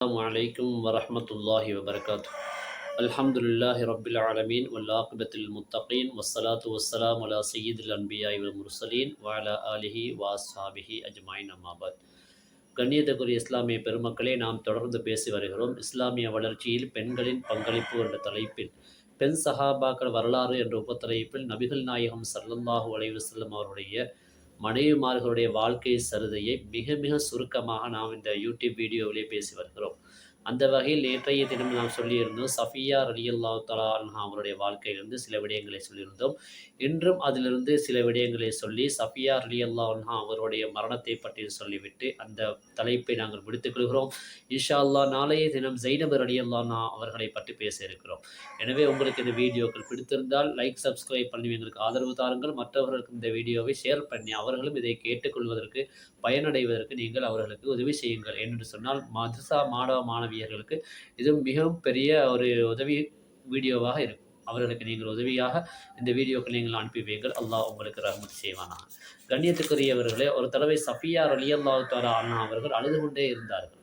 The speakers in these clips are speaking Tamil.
السلام عليكم ورحمة الله وبركاته. الحمد لله رب العالمين والعاقبة للمتقين والصلاة والسلام على سيد الأنبياء والمرسلين وعلى آله وأصحابه أجمعين أما بعد. கண்ணியத்துக்குரிய இஸ்லாமிய பெருமக்களே, நாம் தொடர்ந்து பேசி வருகிறோம் இஸ்லாமிய வளர்ச்சியில் பெண்களின் பங்களிப்பு என்ற தலைப்பில் பெண் சஹாபாக்கள் வரலாறு என்ற உபத்தலைப்பில் நபிகள் நாயகம் ஸல்லல்லாஹு அலைஹி வஸல்லம் அவருடைய மனைவிமார்களுடைய வாழ்க்கை சரிதையை மிக மிக சுருக்கமாக நாம் இந்த யூடியூப் வீடியோவிலே பேசி வருகிறோம். அந்த வகையில் நேற்றைய தினம் நாம் சொல்லியிருந்தோம் சஃபியா ரலியல்லாஹு தஆலா அன்ஹா அவருடைய வாழ்க்கையிலிருந்து சில விடயங்களை சொல்லியிருந்தோம். இன்றும் அதிலிருந்து சில விடயங்களை சொல்லி சஃபியா ரலியல்லாஹு அன்ஹா அவருடைய மரணத்தை பற்றி சொல்லிவிட்டு அந்த தலைப்பை நாங்கள் முடித்துக் கொள்கிறோம். இன்ஷா அல்லாஹ் நாளைய தினம் ஜைனப் ரலியல்லாஹு அன்ஹா அவர்களை பற்றி பேச இருக்கிறோம். எனவே உங்களுக்கு இந்த வீடியோக்கள் பிடித்திருந்தால் லைக், சப்ஸ்கிரைப் பண்ணி எங்களுக்கு ஆதரவு தாருங்கள். மற்றவர்களுக்கு இந்த வீடியோவை ஷேர் பண்ணி அவர்களும் இதை கேட்டுக்கொள்வதற்கு பயனடைவதற்கு நீங்கள் அவர்களுக்கு உதவி செய்யுங்கள். என்று சொன்னால் மதரசா மாணவ மாணவியர்களுக்கு இது மிகவும் பெரிய ஒரு உதவி வீடியோவாக இருக்கும். அவர்களுக்கு நீங்கள் உதவியாக இந்த வீடியோக்களை நீங்கள் அனுப்பி வைங்கள். அல்லாஹ் உங்களுக்கு ரஹ்மத் செய்வானாக. கண்ணியத்துக்குரியவர்களே, ஒரு தடவை சஃபியா ரலியல்லாஹு தஆலா அன்ஹா அவர்கள் அழுது கொண்டே இருந்தார்கள்.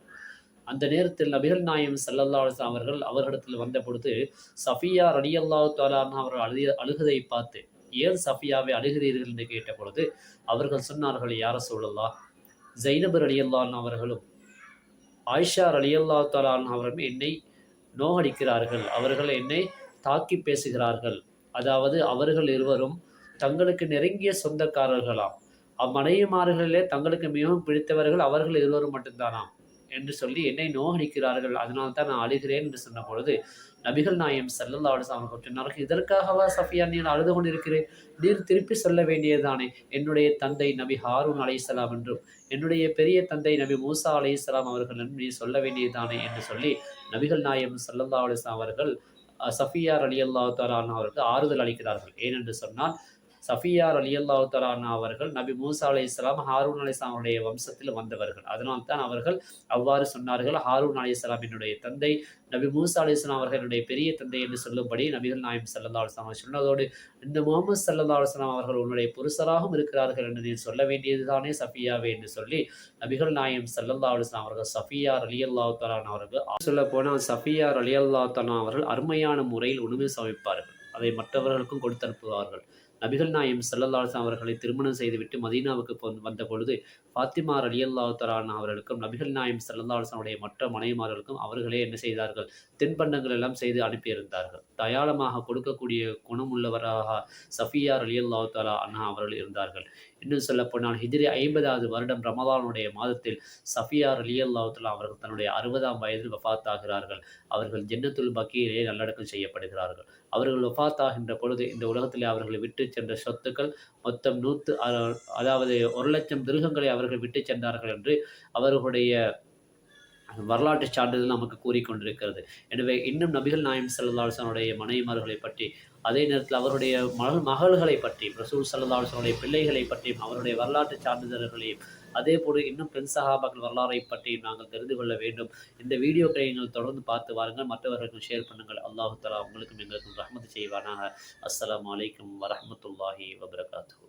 அந்த நேரத்தில் நபிகள் நாயகம் ஸல்லல்லாஹு அலைஹி வஸல்லம் அவர்கள் அவர்களிடத்தில் வந்த பொழுது சஃபியா ரலியல்லாஹு தஆலா அன்ஹா அவர்கள் அழுகதை பார்த்து, ஏன் சஃபியாவை அழுகிறீர்கள் என்று கேட்ட பொழுது அவர்கள் சொன்னார்கள், யா ரசூலல்லாஹ், ஜைனப் ரலியல்லாஹு அன்ஹா அவர்களும் ஆயிஷா ரலியல்லாஹு தஆலா அன்ஹா அவர்களும் என்னை நோகடிக்கிறார்கள், அவர்கள் என்னை தாக்கி பேசுகிறார்கள். அதாவது அவர்கள் இருவரும் தங்களுக்கு நெருங்கிய சொந்தக்காரர்களாம். அம்மனைவிமார்களிலே தங்களுக்கு மிகவும் பிடித்தவர்கள் அவர்கள் இருவரும் மட்டும்தானாம் என்று சொல்லி என்னை நோகடிக்கிறார்கள், அதனால் தான் நான் அழுகிறேன் என்று சொன்ன பொழுது நபிகள் நாயகம் ஸல்லல்லாஹு அலைஹி வஸல்லம் அவர்கள் சொன்னார்கள், இதற்காகவா சஃபியா நீர் அழுது கொண்டிருக்கிறேன்? நீர் திருப்பி சொல்ல வேண்டியதுதானே, என்னுடைய தந்தை நபி ஹாரூன் அலைஹிஸ்ஸலாம் என்றும் என்னுடைய பெரிய தந்தை நபி மூசா அலைஹிஸ்ஸலாம் அவர்கள் என்றும் நீ சொல்ல வேண்டியதுதானே என்று சொல்லி நபிகள் நாயகம் ஸல்லல்லாஹு அலைஹி வஸல்லம் அவர்கள் சஃபியா ரலியல்லாஹு தஆலா அன்ஹா அவருக்கு ஆறுதல் அளிக்கிறார்கள். ஏனென்று சொன்னால் சஃபியா ரலியல்லாஹு தஆலா அன்ஹா அவர்கள் நபி மூசா அலைஹிஸ்ஸலாம், ஹாரூன் அலைஹிஸ்ஸலாம் அவருடைய வம்சத்தில் வந்தவர்கள். அதனால் தான் அவர்கள் அவ்வாறு சொன்னார்கள். ஹாரூன் அலைஹிஸ்ஸலாம் என்னுடைய தந்தை, நபி மூசா அலைஹிஸ்ஸலாம் அவர்கள் என்னுடைய பெரிய தந்தை என்று சொல்லும்படி நபிகள் நாயகம் ஸல்லல்லாஹு அலைஹி வஸல்லம் சொன்னதோடு, இந்த முஹம்மது ஸல்லல்லாஹு அலைஹி வஸல்லம் அவர்கள் உன்னுடைய புருஷராகவும் இருக்கிறார்கள் என்று நீ சொல்ல வேண்டியதுதானே சஃபியாவே என்று சொல்லி நபிகள் நாயகம் ஸல்லல்லாஹு அலைஹி வஸல்லம் அவர்கள் சஃபியா ரலியல்லாஹு தஆலா அவர்கள் சொல்ல போனால் சஃபியா ரலியல்லாஹு தஆலா அவர்கள் அருமையான முறையில் உணவு சமைப்பார்கள். அதை மற்றவர்களுக்கும் கொடுத்து அனுப்புவார்கள். நபிகள் நாயகம் ஸல்லல்லாஹு அலைஹி வஸல்லம் அவர்களை திருமணம் செய்துவிட்டு மதீனாவுக்கு வந்த பொழுது ஃபாத்திமா ரலியல்லாஹு தஆலா அன்ஹா அவர்களுக்கும் நபிகள் நாயகம் ஸல்லல்லாஹு அலைஹி வஸல்லம் மற்ற மனைவிமார்களுக்கும் அவர்களே என்ன செய்தார்கள், தின்பண்டங்கள் எல்லாம் செய்து அனுப்பியிருந்தார்கள். தயாளமாக கொடுக்கக்கூடிய குணமுள்ளவராக சஃபியா ரலியல்லாஹு தஆலா அன்ஹா அவர்கள் இருந்தார்கள். இன்னும் சொல்லப்போனால் ஹிஜ்ரி 50வது வருடம் ரமலானுடைய மாதத்தில் சஃபியா ரலியல்லாஹு தஆலா அவர்கள் தன்னுடைய 60ஆம் வயதில் வஃபாத் ஆகிறார்கள். அவர்கள் ஜன்னத்துல் பக்கீயிலே நல்லடக்கம் செய்யப்படுகிறார்கள். அவர்கள் வஃபாத் ஆகின்ற பொழுது இந்த உலகத்திலே அவர்கள் விட்டு சென்ற சொத்துக்கள் மொத்தம் 1,00,000 திருகங்களை அவர்கள் விட்டு சென்றார்கள் என்று அவர்களுடைய வரலாற்று சான்றிதழ் நமக்கு கூறிக்கொண்டிருக்கிறது. எனவே இன்னும் நபிகள் நாயகம் ஸல்லல்லாஹு அலைஹி வஸல்லம் மனைவிமார்களை பற்றி, அதே நேரத்தில் அவருடைய மகள்களை பற்றி, ரசூல் ஸல்லல்லாஹு அலைஹி வஸல்லம் பிள்ளைகளை பற்றியும் அவருடைய வரலாற்று சான்றிதழ்களையும் அதேபோல இன்னும் பெண் சஹாபாக்கள் வரலாறை பற்றியும் நாங்கள் தெரிந்து கொள்ள வேண்டும். இந்த வீடியோக்களை நீங்கள் தொடர்ந்து பார்த்து வாருங்கள், மற்றவர்களுக்கும் ஷேர் பண்ணுங்கள். அல்லாஹு தஆலா உங்களுக்கும் எங்களுக்கும் ரஹ்மத் செய்வானாக. அஸ்ஸலாமு அலைக்கும் வரஹ்மத்துல்லாஹி வபரகாத்துஹு.